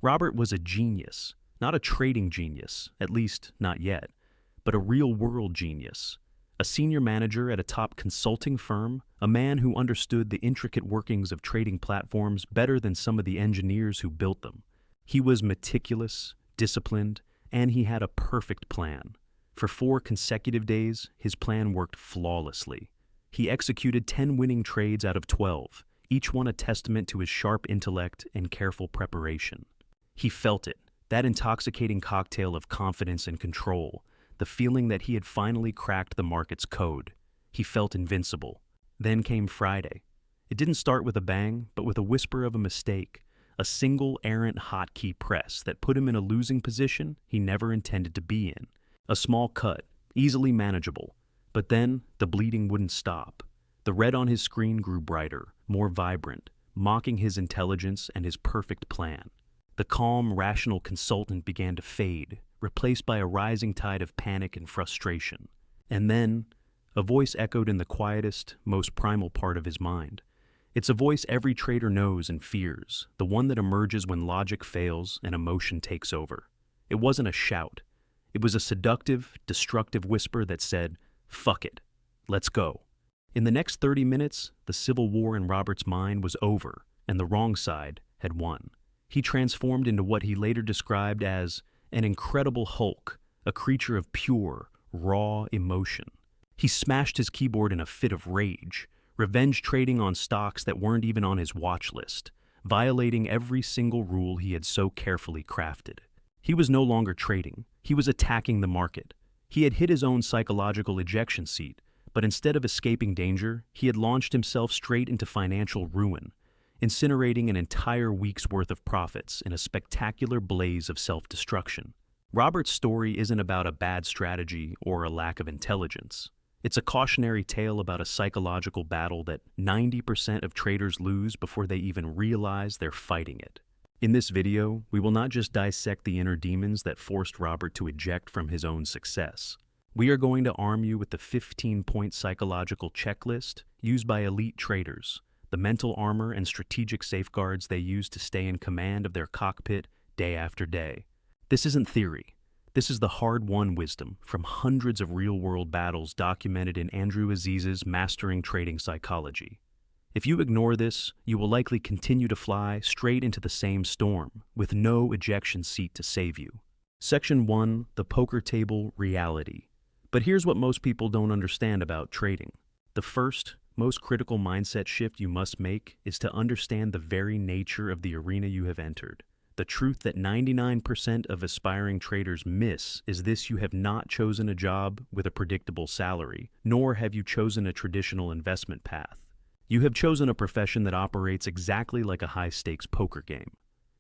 Robert was a genius, not a trading genius, at least not yet, but a real-world genius. A senior manager at a top consulting firm, a man who understood the intricate workings of trading platforms better than some of the engineers who built them. He was meticulous, disciplined, and he had a perfect plan. For 4 consecutive days, his plan worked flawlessly. He executed 10 winning trades out of 12, each one a testament to his sharp intellect and careful preparation. He felt it, that intoxicating cocktail of confidence and control, the feeling that he had finally cracked the market's code. He felt invincible. Then came Friday. It didn't start with a bang, but with a whisper of a mistake, a single errant hotkey press that put him in a losing position he never intended to be in. A small cut, easily manageable, but then the bleeding wouldn't stop. The red on his screen grew brighter, more vibrant, mocking his intelligence and his perfect plan. The calm, rational consultant began to fade, replaced by a rising tide of panic and frustration. And then, a voice echoed in the quietest, most primal part of his mind. It's a voice every trader knows and fears, the one that emerges when logic fails and emotion takes over. It wasn't a shout. It was a seductive, destructive whisper that said, "Fuck it. Let's go." In the next 30 minutes, the civil war in Robert's mind was over, and the wrong side had won. He transformed into what he later described as an incredible Hulk, a creature of pure, raw emotion. He smashed his keyboard in a fit of rage, revenge trading on stocks that weren't even on his watch list, violating every single rule he had so carefully crafted. He was no longer trading. He was attacking the market. He had hit his own psychological ejection seat, but instead of escaping danger, he had launched himself straight into financial ruin, incinerating an entire week's worth of profits in a spectacular blaze of self-destruction. Robert's story isn't about a bad strategy or a lack of intelligence. It's a cautionary tale about a psychological battle that 90% of traders lose before they even realize they're fighting it. In this video, we will not just dissect the inner demons that forced Robert to eject from his own success. We are going to arm you with the 15-point psychological checklist used by elite traders, the mental armor and strategic safeguards they use to stay in command of their cockpit day after day. This isn't theory. This is the hard-won wisdom from hundreds of real-world battles documented in Andrew Aziz's Mastering Trading Psychology. If you ignore this, you will likely continue to fly straight into the same storm, with no ejection seat to save you. Section 1, the poker table reality. But here's what most people don't understand about trading. The first, most critical mindset shift you must make is to understand the very nature of the arena you have entered. The truth that 99% of aspiring traders miss is this: you have not chosen a job with a predictable salary, nor have you chosen a traditional investment path. You have chosen a profession that operates exactly like a high-stakes poker game.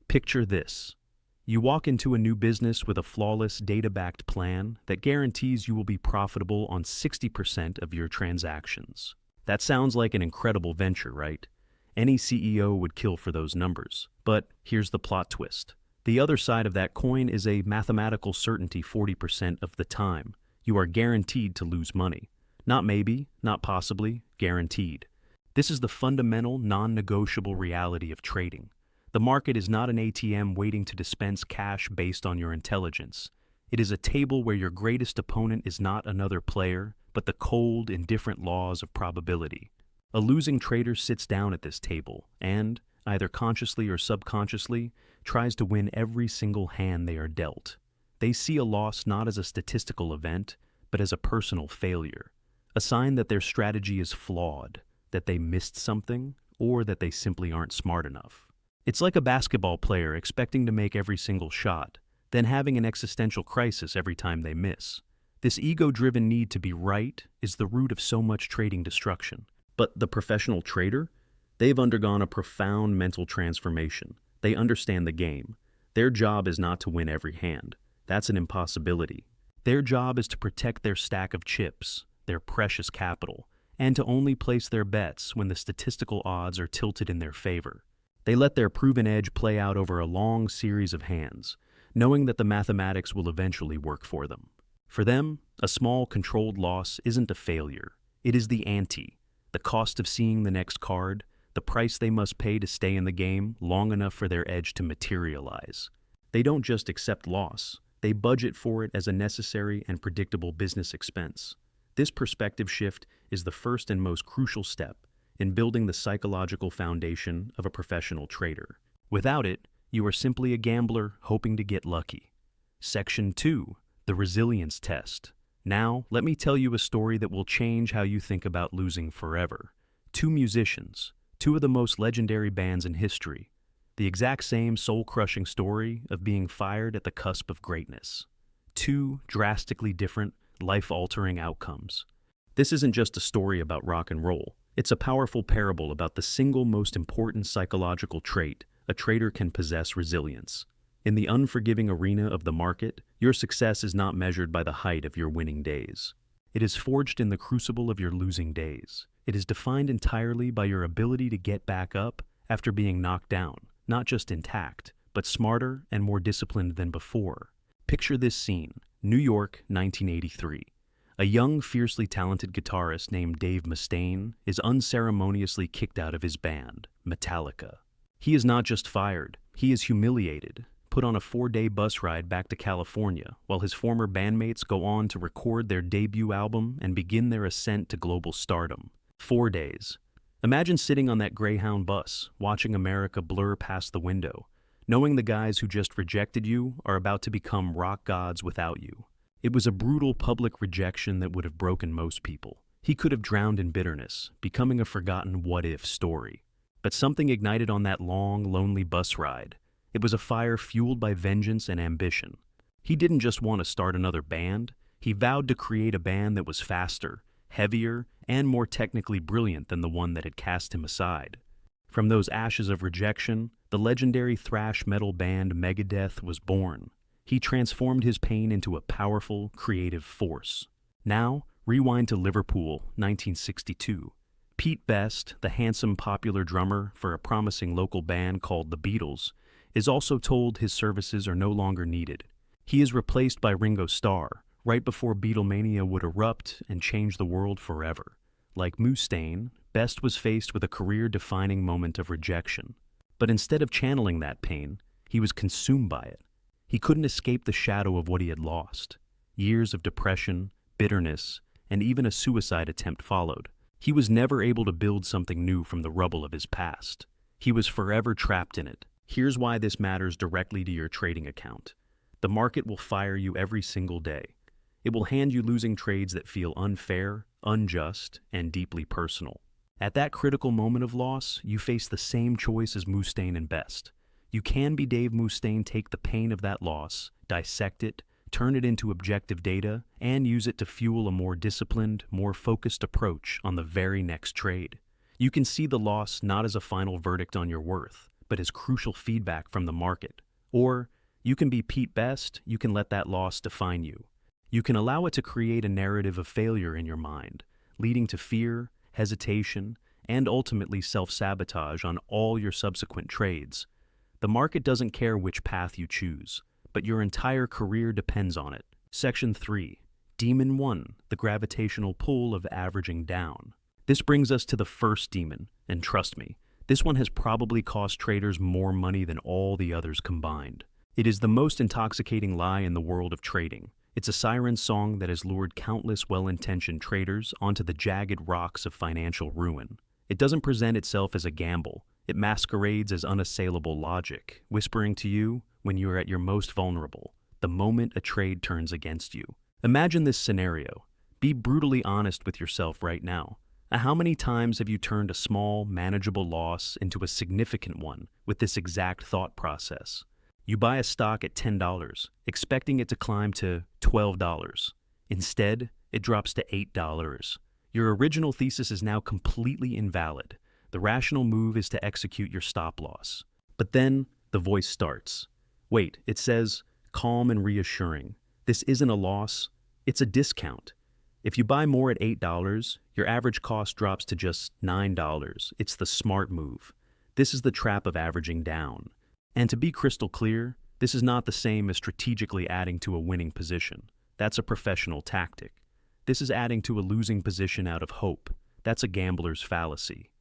Picture this. You walk into a new business with a flawless, data-backed plan that guarantees you will be profitable on 60% of your transactions. That sounds like an incredible venture, right? Any CEO would kill for those numbers. But here's the plot twist. The other side of that coin is a mathematical certainty 40% of the time. You are guaranteed to lose money. Not maybe, not possibly, guaranteed. This is the fundamental, non-negotiable reality of trading. The market is not an ATM waiting to dispense cash based on your intelligence. It is a table where your greatest opponent is not another player, but the cold, indifferent laws of probability. A losing trader sits down at this table and, either consciously or subconsciously, tries to win every single hand they are dealt. They see a loss not as a statistical event, but as a personal failure, a sign that their strategy is flawed, that they missed something, or that they simply aren't smart enough. It's like a basketball player expecting to make every single shot, then having an existential crisis every time they miss. This ego-driven need to be right is the root of so much trading destruction. But the professional trader? They've undergone a profound mental transformation. They understand the game. Their job is not to win every hand. That's an impossibility. Their job is to protect their stack of chips, their precious capital, and to only place their bets when the statistical odds are tilted in their favor. They let their proven edge play out over a long series of hands, knowing that the mathematics will eventually work for them. For them, a small controlled loss isn't a failure. It is the ante, the cost of seeing the next card, the price they must pay to stay in the game long enough for their edge to materialize. They don't just accept loss, they budget for it as a necessary and predictable business expense. This perspective shift is the first and most crucial step in building the psychological foundation of a professional trader. Without it, you are simply a gambler hoping to get lucky. Section 2. The Resilience Test. Now, let me tell you a story that will change how you think about losing forever. Two musicians, two of the most legendary bands in history. The exact same soul-crushing story of being fired at the cusp of greatness. Two drastically different, life-altering outcomes. This isn't just a story about rock and roll. It's a powerful parable about the single most important psychological trait a trader can possess: resilience. In the unforgiving arena of the market, your success is not measured by the height of your winning days. It is forged in the crucible of your losing days. It is defined entirely by your ability to get back up after being knocked down, not just intact, but smarter and more disciplined than before. Picture this scene: New York, 1983. A young, fiercely talented guitarist named Dave Mustaine is unceremoniously kicked out of his band, Metallica. He is not just fired, he is humiliated, put on a 4-day bus ride back to California, while his former bandmates go on to record their debut album and begin their ascent to global stardom. 4 days. Imagine sitting on that Greyhound bus, watching America blur past the window, knowing the guys who just rejected you are about to become rock gods without you. It was a brutal public rejection that would have broken most people. He could have drowned in bitterness, becoming a forgotten what-if story. But something ignited on that long, lonely bus ride. It was a fire fueled by vengeance and ambition. He didn't just want to start another band, he vowed to create a band that was faster, heavier, and more technically brilliant than the one that had cast him aside. From those ashes of rejection, the legendary thrash metal band Megadeth was born. He transformed his pain into a powerful, creative force. Now, rewind to Liverpool, 1962. Pete Best, the handsome, popular drummer for a promising local band called the Beatles, is also told his services are no longer needed. He is replaced by Ringo Starr, right before Beatlemania would erupt and change the world forever. Like Mustaine, Best was faced with a career-defining moment of rejection. But instead of channeling that pain, he was consumed by it. He couldn't escape the shadow of what he had lost. Years of depression, bitterness, and even a suicide attempt followed. He was never able to build something new from the rubble of his past. He was forever trapped in it. Here's why this matters directly to your trading account. The market will fire you every single day. It will hand you losing trades that feel unfair, unjust, and deeply personal. At that critical moment of loss, you face the same choice as Mustaine and Best. You can be Dave Mustaine, take the pain of that loss, dissect it, turn it into objective data, and use it to fuel a more disciplined, more focused approach on the very next trade. You can see the loss not as a final verdict on your worth, but as crucial feedback from the market. Or, you can be Pete Best, you can let that loss define you. You can allow it to create a narrative of failure in your mind, leading to fear, hesitation, and ultimately self-sabotage on all your subsequent trades. The market doesn't care which path you choose, but your entire career depends on it. Section 3. Demon 1, the gravitational pull of averaging down. This brings us to the first demon, and trust me, this one has probably cost traders more money than all the others combined. It is the most intoxicating lie in the world of trading. It's a siren song that has lured countless well-intentioned traders onto the jagged rocks of financial ruin. It doesn't present itself as a gamble. It masquerades as unassailable logic, whispering to you, when you are at your most vulnerable, the moment a trade turns against you. Imagine this scenario. Be brutally honest with yourself right now. How many times have you turned a small, manageable loss into a significant one with this exact thought process? You buy a stock at $10, expecting it to climb to $12. Instead, it drops to $8. Your original thesis is now completely invalid. The rational move is to execute your stop loss. But then, the voice starts. Wait, it says, calm and reassuring. This isn't a loss, it's a discount. If you buy more at $8, your average cost drops to just $9. It's the smart move. This is the trap of averaging down. And to be crystal clear, this is not the same as strategically adding to a winning position. That's a professional tactic. This is adding to a losing position out of hope. That's a gambler's fallacy.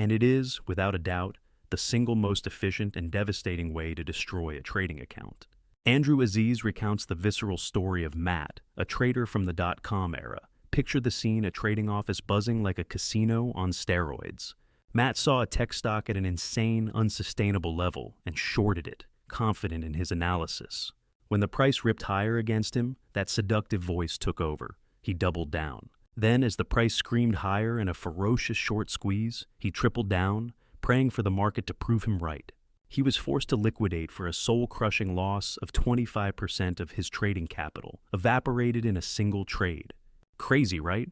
And it is, without a doubt, the single most efficient and devastating way to destroy a trading account. Andrew Aziz recounts the visceral story of Matt, a trader from the dot-com era. Picture the scene: a trading office buzzing like a casino on steroids. Matt saw a tech stock at an insane, unsustainable level and shorted it, confident in his analysis. When the price ripped higher against him, that seductive voice took over. He doubled down. Then, as the price screamed higher in a ferocious short squeeze, he tripled down, praying for the market to prove him right. He was forced to liquidate for a soul-crushing loss of 25% of his trading capital, evaporated in a single trade. Crazy, right?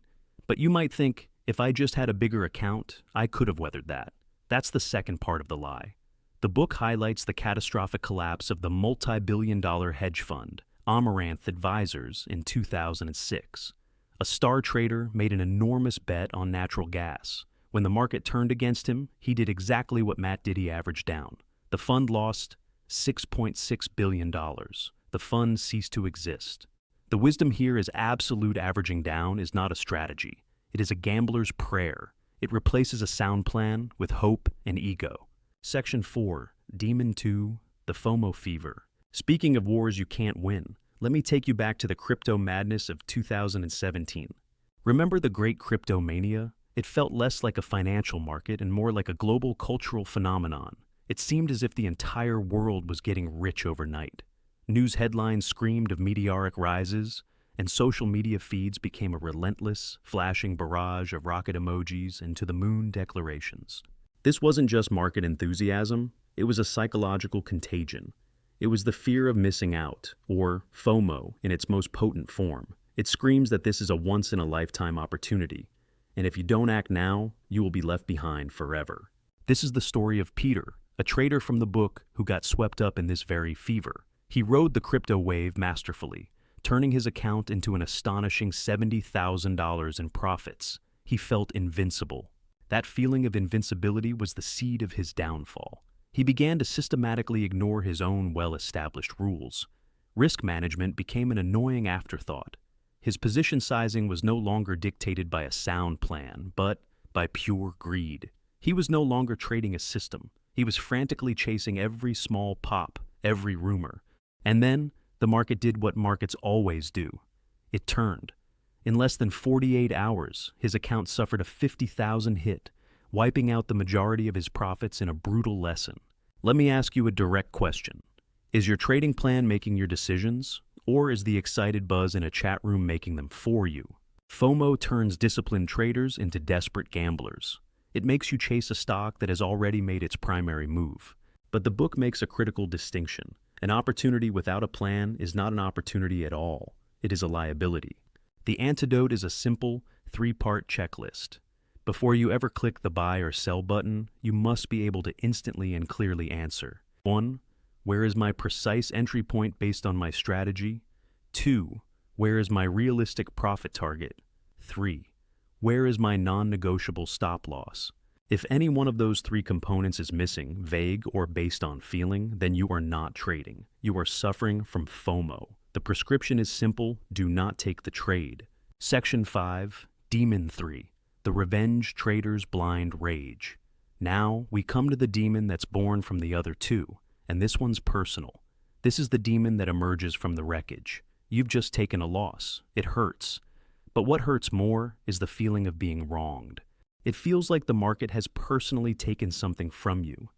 But you might think, if I just had a bigger account, I could have weathered that. That's the second part of the lie. The book highlights the catastrophic collapse of the multi-billion-dollar hedge fund, Amaranth Advisors, in 2006. A star trader made an enormous bet on natural gas. When the market turned against him, he did exactly what Matt did: he averaged down. The fund lost $6.6 billion. The fund ceased to exist. The wisdom here is absolute averaging down is not a strategy. It is a gambler's prayer. It replaces a sound plan with hope and ego. Section 4, Demon 2, the FOMO Fever. Speaking of wars you can't win, let me take you back to the crypto madness of 2017. Remember the great crypto mania? It felt less like a financial market and more like a global cultural phenomenon. It seemed as if the entire world was getting rich overnight. News headlines screamed of meteoric rises, and social media feeds became a relentless, flashing barrage of rocket emojis and to-the-moon declarations. This wasn't just market enthusiasm, it was a psychological contagion. It was the fear of missing out, or FOMO in its most potent form. It screams that this is a once-in-a-lifetime opportunity, and if you don't act now, you will be left behind forever. This is the story of Peter, a trader from the book who got swept up in this very fever. He rode the crypto wave masterfully, turning his account into an astonishing $70,000 in profits. He felt invincible. That feeling of invincibility was the seed of his downfall. He began to systematically ignore his own well-established rules. Risk management became an annoying afterthought. His position sizing was no longer dictated by a sound plan, but by pure greed. He was no longer trading a system. He was frantically chasing every small pop, every rumor. And then, the market did what markets always do. It turned. In less than 48 hours, his account suffered a 50,000 hit, wiping out the majority of his profits in a brutal lesson. Let me ask you a direct question. Is your trading plan making your decisions, or is the excited buzz in a chat room making them for you? FOMO turns disciplined traders into desperate gamblers. It makes you chase a stock that has already made its primary move. But the book makes a critical distinction. An opportunity without a plan is not an opportunity at all. It is a liability. The antidote is a simple, 3-part checklist. Before you ever click the buy or sell button, you must be able to instantly and clearly answer. 1. Where is my precise entry point based on my strategy? 2. Where is my realistic profit target? 3. Where is my non-negotiable stop loss? If any one of those 3 components is missing, vague, or based on feeling, then you are not trading. You are suffering from FOMO. The prescription is simple: do not take the trade. Section 5, Demon 3, the revenge trader's blind rage. Now, we come to the demon that's born from the other 2, and this one's personal. This is the demon that emerges from the wreckage. You've just taken a loss. It hurts. But what hurts more is the feeling of being wronged. It feels like the market has personally taken something from you,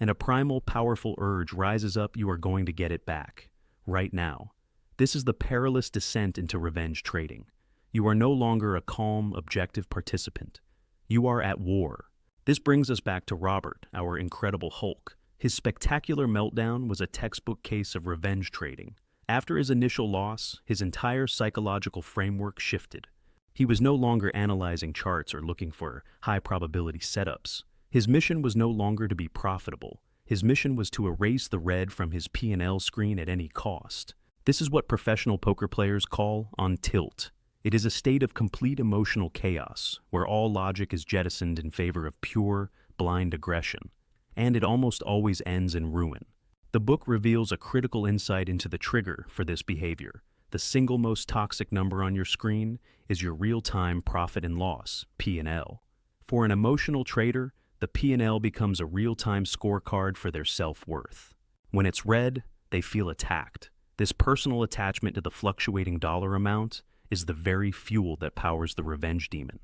and a primal, powerful urge rises up: you are going to get it back, right now. This is the perilous descent into revenge trading. You are no longer a calm, objective participant. You are at war. This brings us back to Robert, our incredible Hulk. His spectacular meltdown was a textbook case of revenge trading. After his initial loss, his entire psychological framework shifted. He was no longer analyzing charts or looking for high-probability setups. His mission was no longer to be profitable. His mission was to erase the red from his P&L screen at any cost. This is what professional poker players call on tilt. It is a state of complete emotional chaos, where all logic is jettisoned in favor of pure, blind aggression. And it almost always ends in ruin. The book reveals a critical insight into the trigger for this behavior. The single most toxic number on your screen is your real-time profit and loss, P&L. For an emotional trader, the P&L becomes a real-time scorecard for their self-worth. When it's red, they feel attacked. This personal attachment to the fluctuating dollar amount is the very fuel that powers the revenge demon.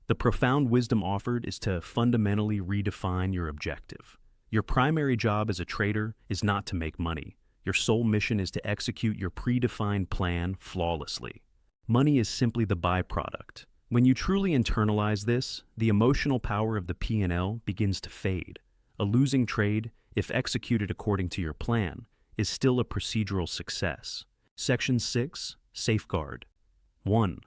The profound wisdom offered is to fundamentally redefine your objective. Your primary job as a trader is not to make money. Your sole mission is to execute your predefined plan flawlessly. Money is simply the byproduct. When you truly internalize this, the emotional power of the P&L begins to fade. A losing trade, if executed according to your plan, is still a procedural success. Section 6, Safeguard. 1.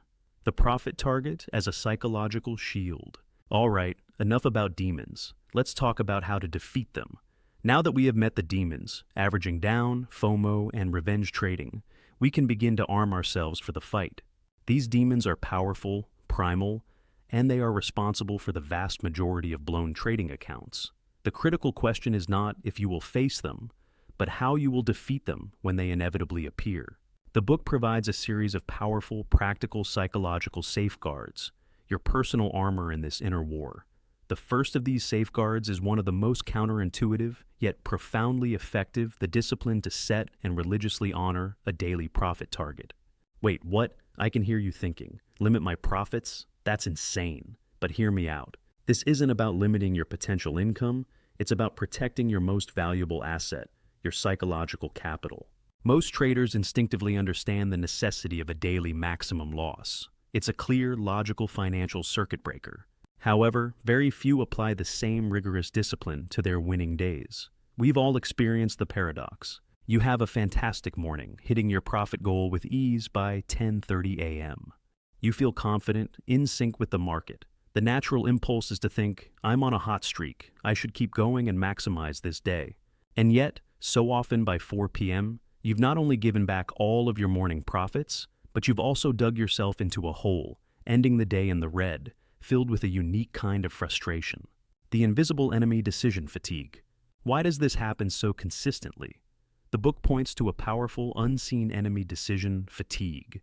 The profit target as a psychological shield. All right, enough about demons. Let's talk about how to defeat them. Now that we have met the demons, averaging down, FOMO, and revenge trading, we can begin to arm ourselves for the fight. These demons are powerful, primal, and they are responsible for the vast majority of blown trading accounts. The critical question is not if you will face them, but how you will defeat them when they inevitably appear. The book provides a series of powerful, practical psychological safeguards, your personal armor in this inner war. The first of these safeguards is one of the most counterintuitive, yet profoundly effective: the discipline to set and religiously honor a daily profit target. Wait, what? I can hear you thinking, limit my profits? That's insane. But hear me out. This isn't about limiting your potential income, it's about protecting your most valuable asset, your psychological capital. Most traders instinctively understand the necessity of a daily maximum loss. It's a clear, logical financial circuit breaker. However, very few apply the same rigorous discipline to their winning days. We've all experienced the paradox. You have a fantastic morning, hitting your profit goal with ease by 10:30 a.m. You feel confident, in sync with the market. The natural impulse is to think, I'm on a hot streak, I should keep going and maximize this day. And yet, so often by 4 p.m., you've not only given back all of your morning profits, but you've also dug yourself into a hole, ending the day in the red, filled with a unique kind of frustration. The invisible enemy decision fatigue. Why does this happen so consistently? The book points to a powerful, unseen enemy decision fatigue.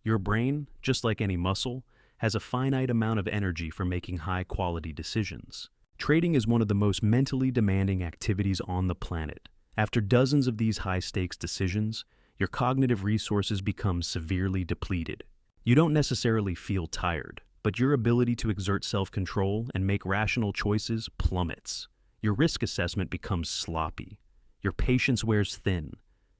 Your brain, just like any muscle, has a finite amount of energy for making high-quality decisions. Trading is one of the most mentally demanding activities on the planet. After dozens of these high-stakes decisions, your cognitive resources become severely depleted. You don't necessarily feel tired, but your ability to exert self-control and make rational choices plummets. Your risk assessment becomes sloppy. Your patience wears thin.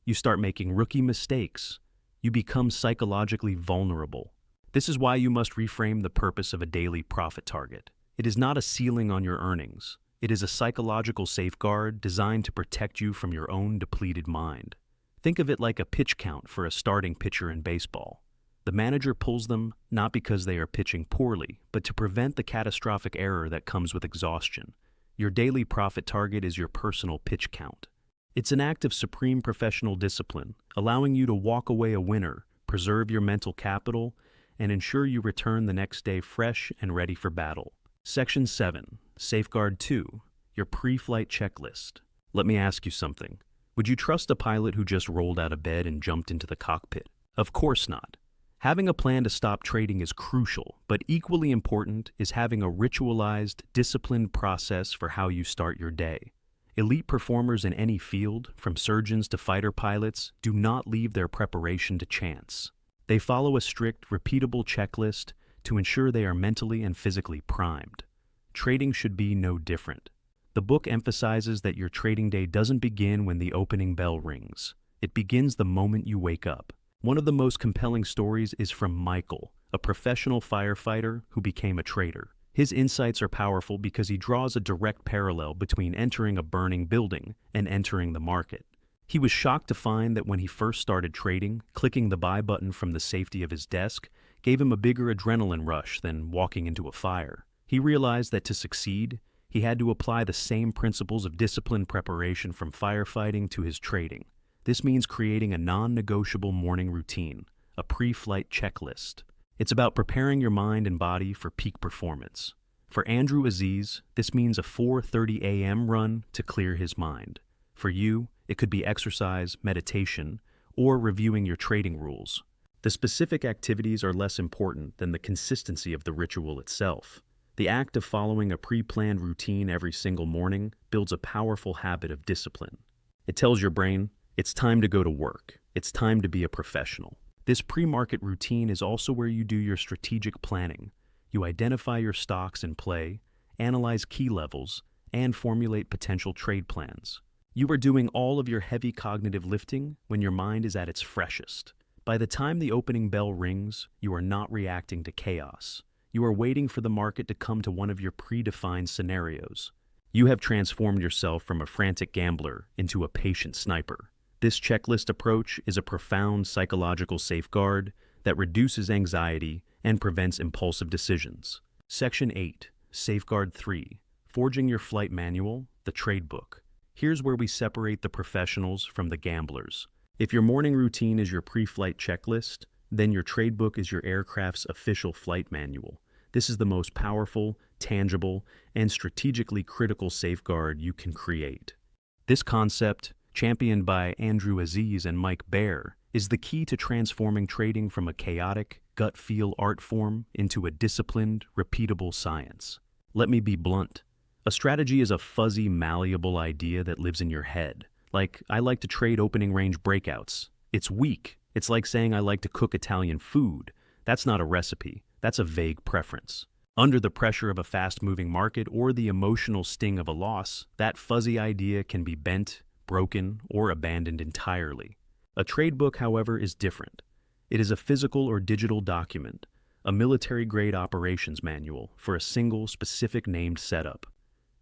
You start making rookie mistakes. You become psychologically vulnerable. This is why you must reframe the purpose of a daily profit target. It is not a ceiling on your earnings. It is a psychological safeguard designed to protect you from your own depleted mind. Think of it like a pitch count for a starting pitcher in baseball. The manager pulls them not because they are pitching poorly, but to prevent the catastrophic error that comes with exhaustion. Your daily profit target is your personal pitch count. It's an act of supreme professional discipline, allowing you to walk away a winner, preserve your mental capital, and ensure you return the next day fresh and ready for battle. Section 7, Safeguard 2, your pre-flight checklist. Let me ask you something. Would you trust a pilot who just rolled out of bed and jumped into the cockpit? Of course not. Having a plan to stop trading is crucial, but equally important is having a ritualized, disciplined process for how you start your day. Elite performers in any field, from surgeons to fighter pilots, do not leave their preparation to chance. They follow a strict, repeatable checklist to ensure they are mentally and physically primed. Trading should be no different. The book emphasizes that your trading day doesn't begin when the opening bell rings. It begins the moment you wake up. One of the most compelling stories is from Michael, a professional firefighter who became a trader. His insights are powerful because he draws a direct parallel between entering a burning building and entering the market. He was shocked to find that when he first started trading, clicking the buy button from the safety of his desk gave him a bigger adrenaline rush than walking into a fire. He realized that to succeed, he had to apply the same principles of disciplined preparation from firefighting to his trading. This means creating a non-negotiable morning routine, a pre-flight checklist. It's about preparing your mind and body for peak performance. For Andrew Aziz, this means a 4:30 a.m. run to clear his mind. For you, it could be exercise, meditation, or reviewing your trading rules. The specific activities are less important than the consistency of the ritual itself. The act of following a pre-planned routine every single morning builds a powerful habit of discipline. It tells your brain, it's time to go to work. It's time to be a professional. This pre-market routine is also where you do your strategic planning. You identify your stocks in play, analyze key levels, and formulate potential trade plans. You are doing all of your heavy cognitive lifting when your mind is at its freshest. By the time the opening bell rings, you are not reacting to chaos. You are waiting for the market to come to one of your predefined scenarios. You have transformed yourself from a frantic gambler into a patient sniper. This checklist approach is a profound psychological safeguard that reduces anxiety and prevents impulsive decisions. Section 8, Safeguard 3, Forging Your Flight Manual, the TradeBook. Here's where we separate the professionals from the gamblers. If your morning routine is your pre-flight checklist, then your TradeBook is your aircraft's official flight manual. This is the most powerful, tangible, and strategically critical safeguard you can create. This concept, championed by Andrew Aziz and Mike Baer, is the key to transforming trading from a chaotic, gut-feel art form into a disciplined, repeatable science. Let me be blunt. A strategy is a fuzzy, malleable idea that lives in your head. Like, I like to trade opening range breakouts. It's weak. It's like saying I like to cook Italian food. That's not a recipe. That's a vague preference. Under the pressure of a fast-moving market or the emotional sting of a loss, that fuzzy idea can be bent, broken, or abandoned entirely. A TradeBook, however, is different. It is a physical or digital document, a military-grade operations manual for a single, specific named setup.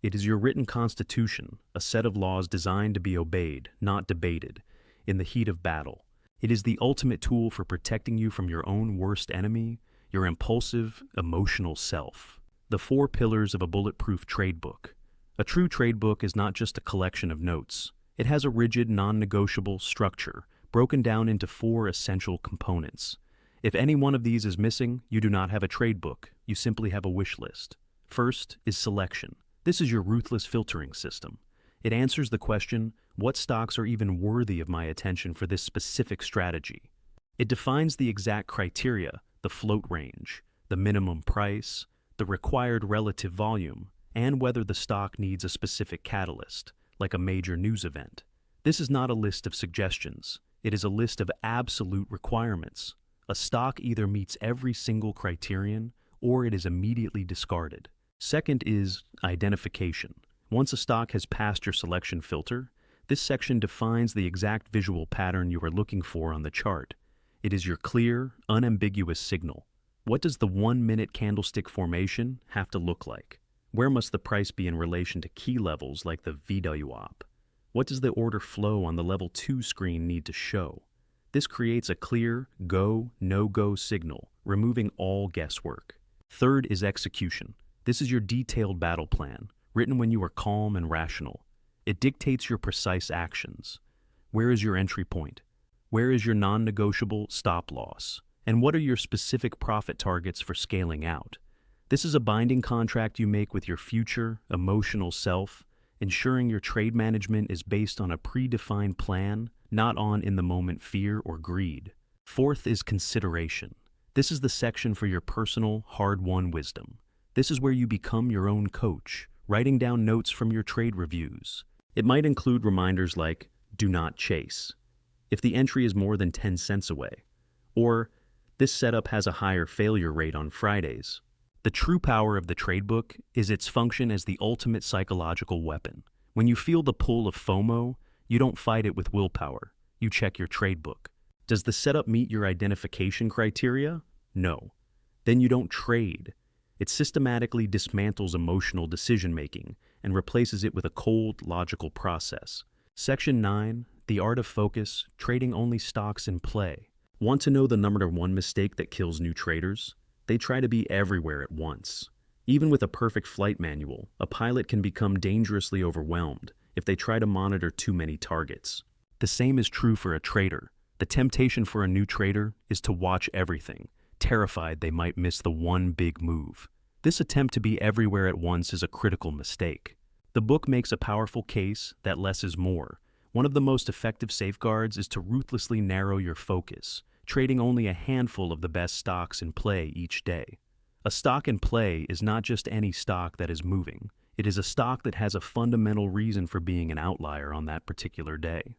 It is your written constitution, a set of laws designed to be obeyed, not debated, in the heat of battle. It is the ultimate tool for protecting you from your own worst enemy, your impulsive, emotional self. The 4 pillars of a bulletproof TradeBook. A true TradeBook is not just a collection of notes. It has a rigid, non-negotiable structure, broken down into 4 essential components. If any one of these is missing, you do not have a TradeBook. You simply have a wish list. First is selection. This is your ruthless filtering system. It answers the question, what stocks are even worthy of my attention for this specific strategy? It defines the exact criteria, the float range, the minimum price, the required relative volume, and whether the stock needs a specific catalyst, like a major news event. This is not a list of suggestions. It is a list of absolute requirements. A stock either meets every single criterion, or it is immediately discarded. Second is identification. Once a stock has passed your selection filter, this section defines the exact visual pattern you are looking for on the chart. It is your clear, unambiguous signal. What does the 1-minute candlestick formation have to look like? Where must the price be in relation to key levels like the VWAP? What does the order flow on the level 2 screen need to show? This creates a clear go, no-go signal, removing all guesswork. Third is execution. This is your detailed battle plan, written when you are calm and rational. It dictates your precise actions. Where is your entry point? Where is your non-negotiable stop loss? And what are your specific profit targets for scaling out? This is a binding contract you make with your future, emotional self, ensuring your trade management is based on a predefined plan, not on in-the-moment fear or greed. Fourth is consideration. This is the section for your personal, hard-won wisdom. This is where you become your own coach, writing down notes from your trade reviews. It might include reminders like, do not chase, if the entry is more than 10 cents away, or this setup has a higher failure rate on Fridays. The true power of the TradeBook is its function as the ultimate psychological weapon. When you feel the pull of FOMO, you don't fight it with willpower. You check your TradeBook. Does the setup meet your identification criteria? No. Then you don't trade. It systematically dismantles emotional decision-making and replaces it with a cold, logical process. Section 9, The Art of Focus, Trading Only Stocks in Play. Want to know the number 1 mistake that kills new traders? They try to be everywhere at once. Even with a perfect flight manual, a pilot can become dangerously overwhelmed if they try to monitor too many targets. The same is true for a trader. The temptation for a new trader is to watch everything, terrified they might miss the one big move. This attempt to be everywhere at once is a critical mistake. The book makes a powerful case that less is more. One of the most effective safeguards is to ruthlessly narrow your focus, trading only a handful of the best stocks in play each day. A stock in play is not just any stock that is moving. It is a stock that has a fundamental reason for being an outlier on that particular day.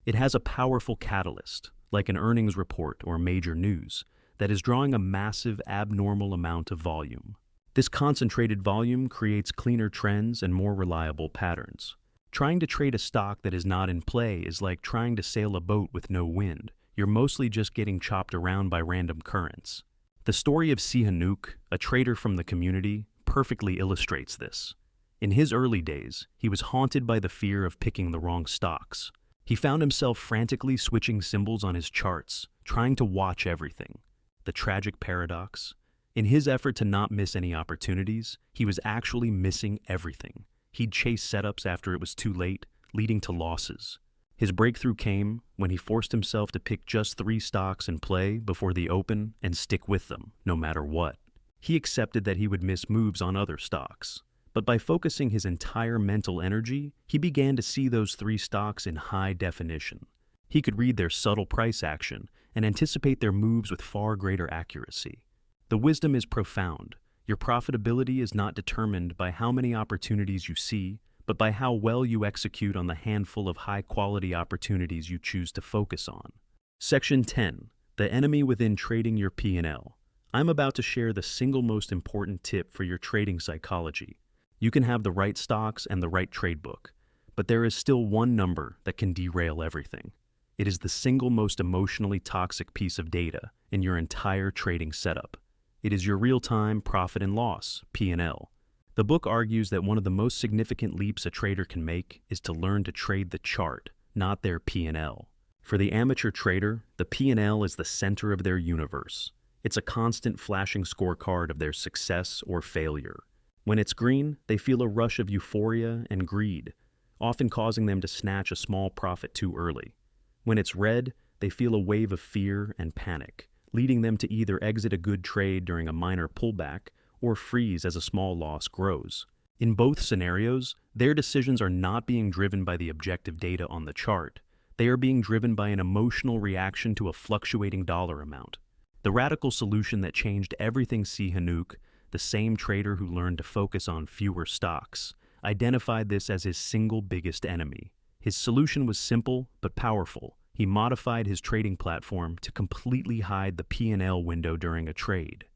It has a powerful catalyst, like an earnings report or major news, that is drawing a massive abnormal amount of volume. This concentrated volume creates cleaner trends and more reliable patterns. Trying to trade a stock that is not in play is like trying to sail a boat with no wind. You're mostly just getting chopped around by random currents. The story of Sihanouk, a trader from the community, perfectly illustrates this. In his early days, he was haunted by the fear of picking the wrong stocks. He found himself frantically switching symbols on his charts, trying to watch everything. The tragic paradox. In his effort to not miss any opportunities, he was actually missing everything. He'd chase setups after it was too late, leading to losses. His breakthrough came when he forced himself to pick just 3 stocks in play before the open and stick with them, no matter what. He accepted that he would miss moves on other stocks. But by focusing his entire mental energy, he began to see those 3 stocks in high definition. He could read their subtle price action and anticipate their moves with far greater accuracy. The wisdom is profound. Your profitability is not determined by how many opportunities you see, but by how well you execute on the handful of high-quality opportunities you choose to focus on. Section 10. The enemy within trading your P&L. I'm about to share the single most important tip for your trading psychology. You can have the right stocks and the right TradeBook, but there is still one number that can derail everything. It is the single most emotionally toxic piece of data in your entire trading setup. It is your real-time profit and loss, P&L. The book argues that one of the most significant leaps a trader can make is to learn to trade the chart, not their P&L. For the amateur trader, the P&L is the center of their universe. It's a constant flashing scorecard of their success or failure. When it's green, they feel a rush of euphoria and greed, often causing them to snatch a small profit too early. When it's red, they feel a wave of fear and panic, leading them to either exit a good trade during a minor pullback or freeze as a small loss grows. In both scenarios, their decisions are not being driven by the objective data on the chart. They are being driven by an emotional reaction to a fluctuating dollar amount. The radical solution that changed everything Sihanouk, the same trader who learned to focus on fewer stocks, identified this as his single biggest enemy. His solution was simple but powerful. He modified his trading platform to completely hide the P&L window during a trade.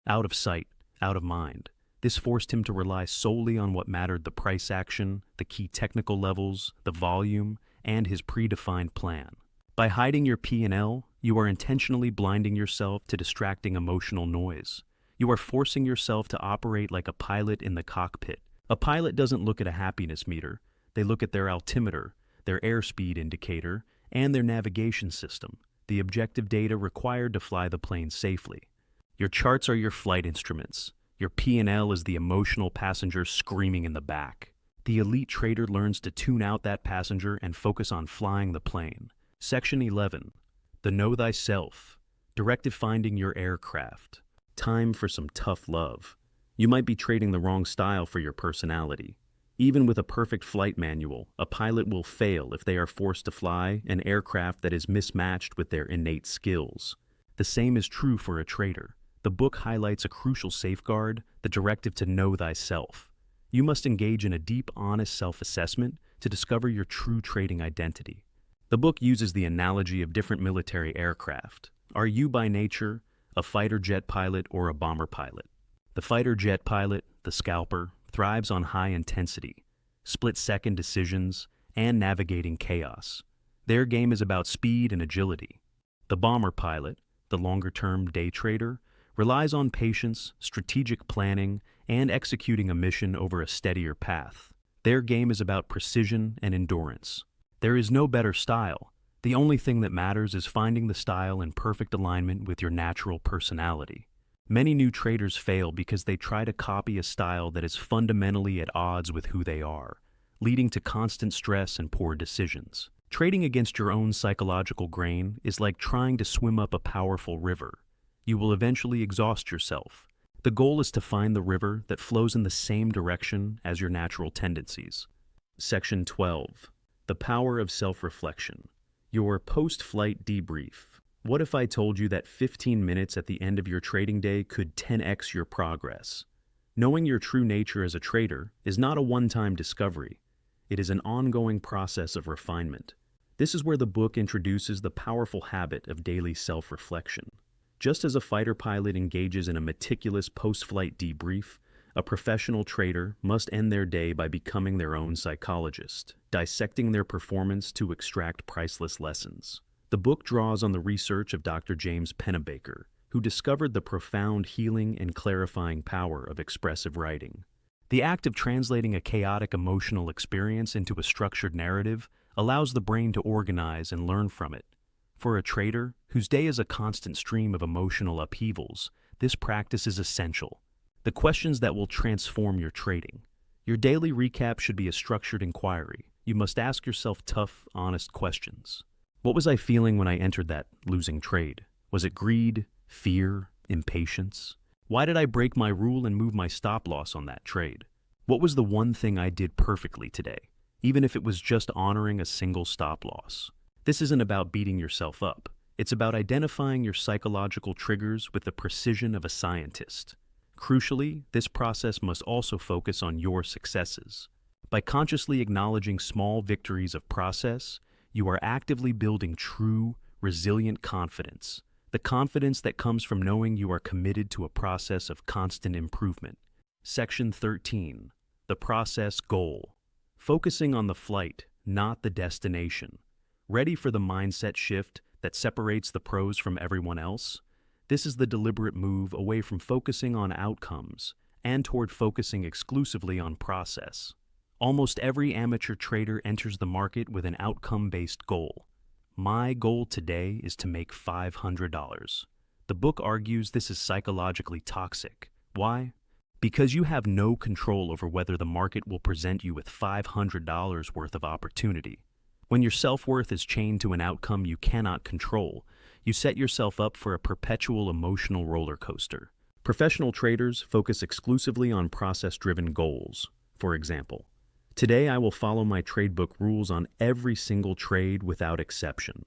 Out of sight, out of mind. This forced him to rely solely on what mattered: the price action, the key technical levels, the volume, and his predefined plan. By hiding your P&L, you are intentionally blinding yourself to distracting emotional noise. You are forcing yourself to operate like a pilot in the cockpit. A pilot doesn't look at a happiness meter. They look at their altimeter, their airspeed indicator, and their navigation system, the objective data required to fly the plane safely. Your charts are your flight instruments. Your P&L is the emotional passenger screaming in the back. The elite trader learns to tune out that passenger and focus on flying the plane. Section 11. The Know Thyself. Directive finding your aircraft. Time for some tough love. You might be trading the wrong style for your personality. Even with a perfect flight manual, a pilot will fail if they are forced to fly an aircraft that is mismatched with their innate skills. The same is true for a trader. The book highlights a crucial safeguard, the directive to know thyself. You must engage in a deep, honest self-assessment to discover your true trading identity. The book uses the analogy of different military aircraft. Are you by nature a fighter jet pilot or a bomber pilot? The fighter jet pilot, the scalper, thrives on high intensity, split-second decisions, and navigating chaos. Their game is about speed and agility. The bomber pilot, the longer-term day trader, relies on patience, strategic planning, and executing a mission over a steadier path. Their game is about precision and endurance. There is no better style. The only thing that matters is finding the style in perfect alignment with your natural personality. Many new traders fail because they try to copy a style that is fundamentally at odds with who they are, leading to constant stress and poor decisions. Trading against your own psychological grain is like trying to swim up a powerful river. You will eventually exhaust yourself. The goal is to find the river that flows in the same direction as your natural tendencies. Section 12. The Power of Self-Reflection. Your post-flight debrief. What if I told you that 15 minutes at the end of your trading day could 10x your progress? Knowing your true nature as a trader is not a one-time discovery. It is an ongoing process of refinement. This is where the book introduces the powerful habit of daily self-reflection. Just as a fighter pilot engages in a meticulous post-flight debrief, a professional trader must end their day by becoming their own psychologist, dissecting their performance to extract priceless lessons. The book draws on the research of Dr. James Pennebaker, who discovered the profound healing and clarifying power of expressive writing. The act of translating a chaotic emotional experience into a structured narrative allows the brain to organize and learn from it. For a trader, whose day is a constant stream of emotional upheavals, this practice is essential. The questions that will transform your trading. Your daily recap should be a structured inquiry. You must ask yourself tough, honest questions. What was I feeling when I entered that losing trade? Was it greed, fear, impatience? Why did I break my rule and move my stop loss on that trade? What was the one thing I did perfectly today, even if it was just honoring a single stop loss? This isn't about beating yourself up. It's about identifying your psychological triggers with the precision of a scientist. Crucially, this process must also focus on your successes. By consciously acknowledging small victories of process, you are actively building true, resilient confidence, the confidence that comes from knowing you are committed to a process of constant improvement. Section 13. The process goal. Focusing on the flight, not the destination. Ready for the mindset shift that separates the pros from everyone else? This is the deliberate move away from focusing on outcomes and toward focusing exclusively on process. Almost every amateur trader enters the market with an outcome-based goal. My goal today is to make $500. The book argues this is psychologically toxic. Why? Because you have no control over whether the market will present you with $500 worth of opportunity. When your self-worth is chained to an outcome you cannot control, you set yourself up for a perpetual emotional roller coaster. Professional traders focus exclusively on process-driven goals. For example, today I will follow my TradeBook rules on every single trade without exception.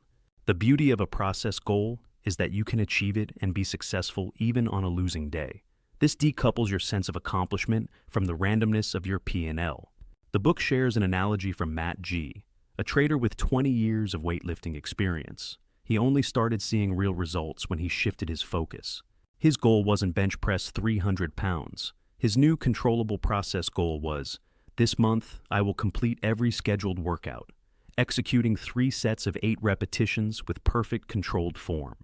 The beauty of a process goal is that you can achieve it and be successful even on a losing day. This decouples your sense of accomplishment from the randomness of your P&L. The book shares an analogy from Matt G., a trader with 20 years of weightlifting experience. He only started seeing real results when he shifted his focus. His goal wasn't bench press 300 pounds. His new controllable process goal was, this month, I will complete every scheduled workout, executing 3 sets of 8 repetitions with perfect controlled form.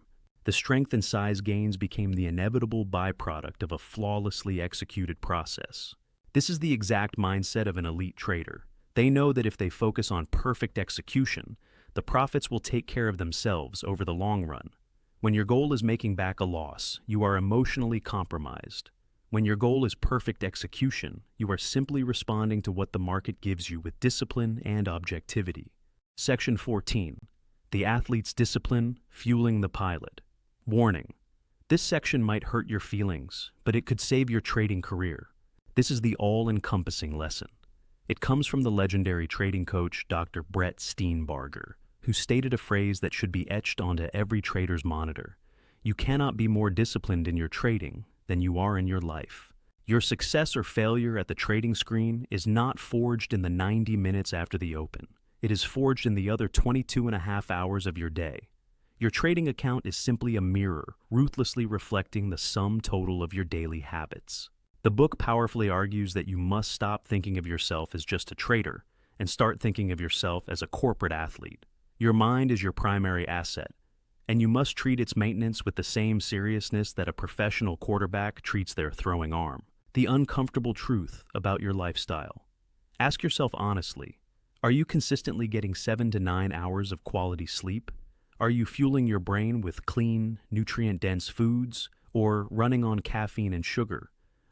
The strength and size gains became the inevitable byproduct of a flawlessly executed process. This is the exact mindset of an elite trader. They know that if they focus on perfect execution, the profits will take care of themselves over the long run. When your goal is making back a loss, you are emotionally compromised. When your goal is perfect execution, you are simply responding to what the market gives you with discipline and objectivity. Section 14. The athlete's discipline, fueling the pilot. Warning. This section might hurt your feelings, but it could save your trading career. This is the all-encompassing lesson. It comes from the legendary trading coach Dr. Brett Steenbarger, who stated a phrase that should be etched onto every trader's monitor. You cannot be more disciplined in your trading than you are in your life. Your success or failure at the trading screen is not forged in the 90 minutes after the open. It is forged in the other 22.5 hours of your day. Your trading account is simply a mirror, ruthlessly reflecting the sum total of your daily habits. The book powerfully argues that you must stop thinking of yourself as just a trader and start thinking of yourself as a corporate athlete. Your mind is your primary asset, and you must treat its maintenance with the same seriousness that a professional quarterback treats their throwing arm. The uncomfortable truth about your lifestyle. Ask yourself honestly, are you consistently getting 7 to 9 hours of quality sleep? Are you fueling your brain with clean, nutrient-dense foods, or running on caffeine and sugar?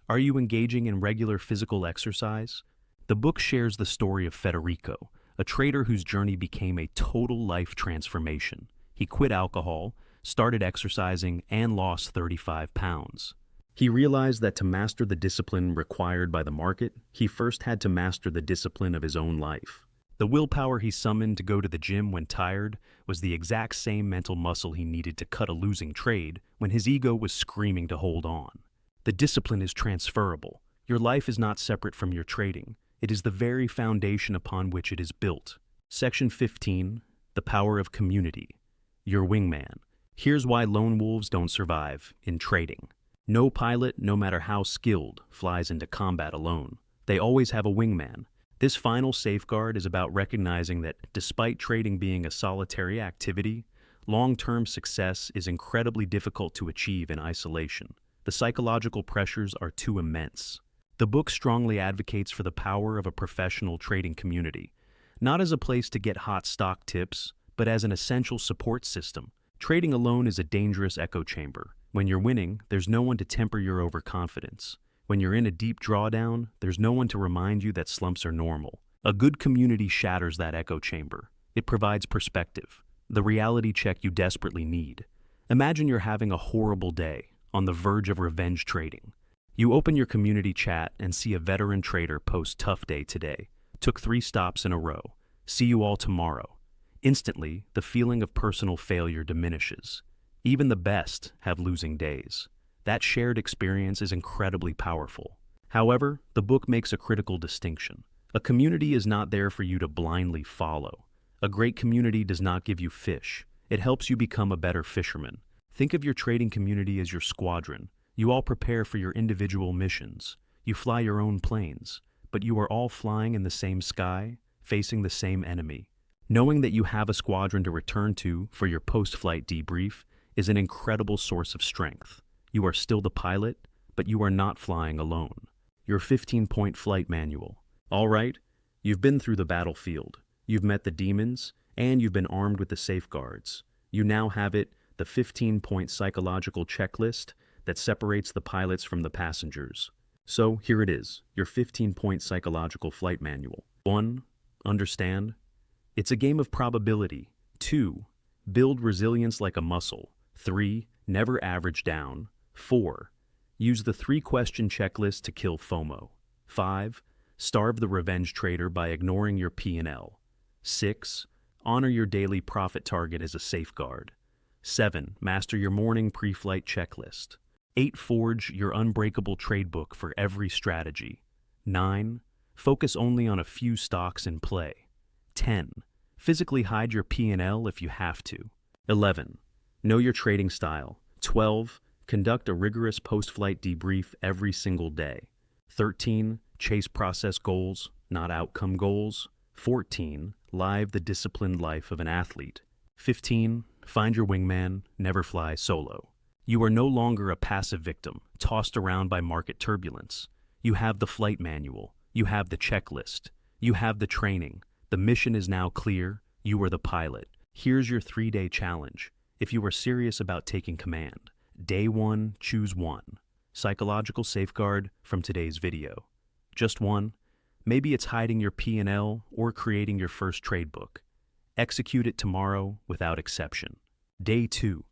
Are you engaging in regular physical exercise? The book shares the story of Federico, a trader whose journey became a total life transformation. He quit alcohol, started exercising, and lost 35 pounds. He realized that to master the discipline required by the market, he first had to master the discipline of his own life. The willpower he summoned to go to the gym when tired was the exact same mental muscle he needed to cut a losing trade when his ego was screaming to hold on. The discipline is transferable. Your life is not separate from your trading. It is the very foundation upon which it is built. Section 15, The Power of Community. Your Wingman. Here's why lone wolves don't survive in trading. No pilot, no matter how skilled, flies into combat alone. They always have a wingman. This final safeguard is about recognizing that despite trading being a solitary activity, long-term success is incredibly difficult to achieve in isolation. The psychological pressures are too immense. The book strongly advocates for the power of a professional trading community, not as a place to get hot stock tips, but as an essential support system. Trading alone is a dangerous echo chamber. When you're winning, there's no one to temper your overconfidence. When you're in a deep drawdown, there's no one to remind you that slumps are normal. A good community shatters that echo chamber. It provides perspective, the reality check you desperately need. Imagine you're having a horrible day, on the verge of revenge trading. You open your community chat and see a veteran trader post "tough day today. Took 3 stops in a row. See you all tomorrow." Instantly, the feeling of personal failure diminishes. Even the best have losing days. That shared experience is incredibly powerful. However, the book makes a critical distinction. A community is not there for you to blindly follow. A great community does not give you fish. It helps you become a better fisherman. Think of your trading community as your squadron. You all prepare for your individual missions. You fly your own planes, but you are all flying in the same sky, facing the same enemy. Knowing that you have a squadron to return to for your post-flight debrief is an incredible source of strength. You are still the pilot, but you are not flying alone. Your 15-point flight manual. All right, you've been through the battlefield. You've met the demons, and you've been armed with the safeguards. You now have it, the 15-point psychological checklist that separates the pilots from the passengers. So here it is, your 15-point psychological flight manual. 1. Understand. It's a game of probability. 2. Build resilience like a muscle. 3. Never average down. 4. Use the 3-question checklist to kill FOMO. 5. Starve the revenge trader by ignoring your P&L. 6. Honor your daily profit target as a safeguard. 7. Master your morning pre-flight checklist. 8. Forge your unbreakable TradeBook for every strategy. 9. Focus only on a few stocks in play. 10. Physically hide your P&L if you have to. 11. Know your trading style. 12. Conduct a rigorous post-flight debrief every single day. 13. Chase process goals, not outcome goals. 14. Live the disciplined life of an athlete. 15. Find your wingman, never fly solo. You are no longer a passive victim, tossed around by market turbulence. You have the flight manual. You have the checklist. You have the training. The mission is now clear. You are the pilot. Here's your 3-day challenge. If you are serious about taking command, Day 1, choose 1. Psychological safeguard from today's video. Just one. Maybe it's hiding your P&L or creating your first trade book. Execute it tomorrow without exception. Day 2.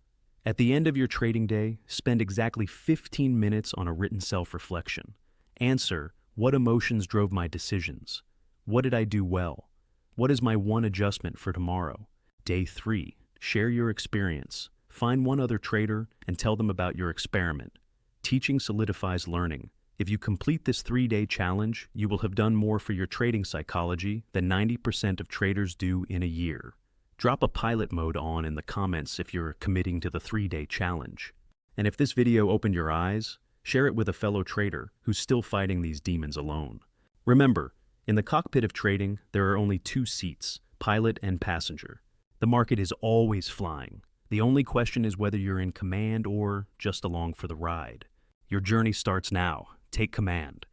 At the end of your trading day, spend exactly 15 minutes on a written self-reflection. Answer, what emotions drove my decisions? What did I do well? What is my one adjustment for tomorrow? Day 3. Share your experience. Find one other trader and tell them about your experiment. Teaching solidifies learning. If you complete this 3-day challenge, you will have done more for your trading psychology than 90% of traders do in a year. Drop a pilot mode on in the comments if you're committing to the 3-day challenge. And if this video opened your eyes, share it with a fellow trader who's still fighting these demons alone. Remember, in the cockpit of trading, there are only 2 seats, pilot and passenger. The market is always flying. The only question is whether you're in command or just along for the ride. Your journey starts now. Take command.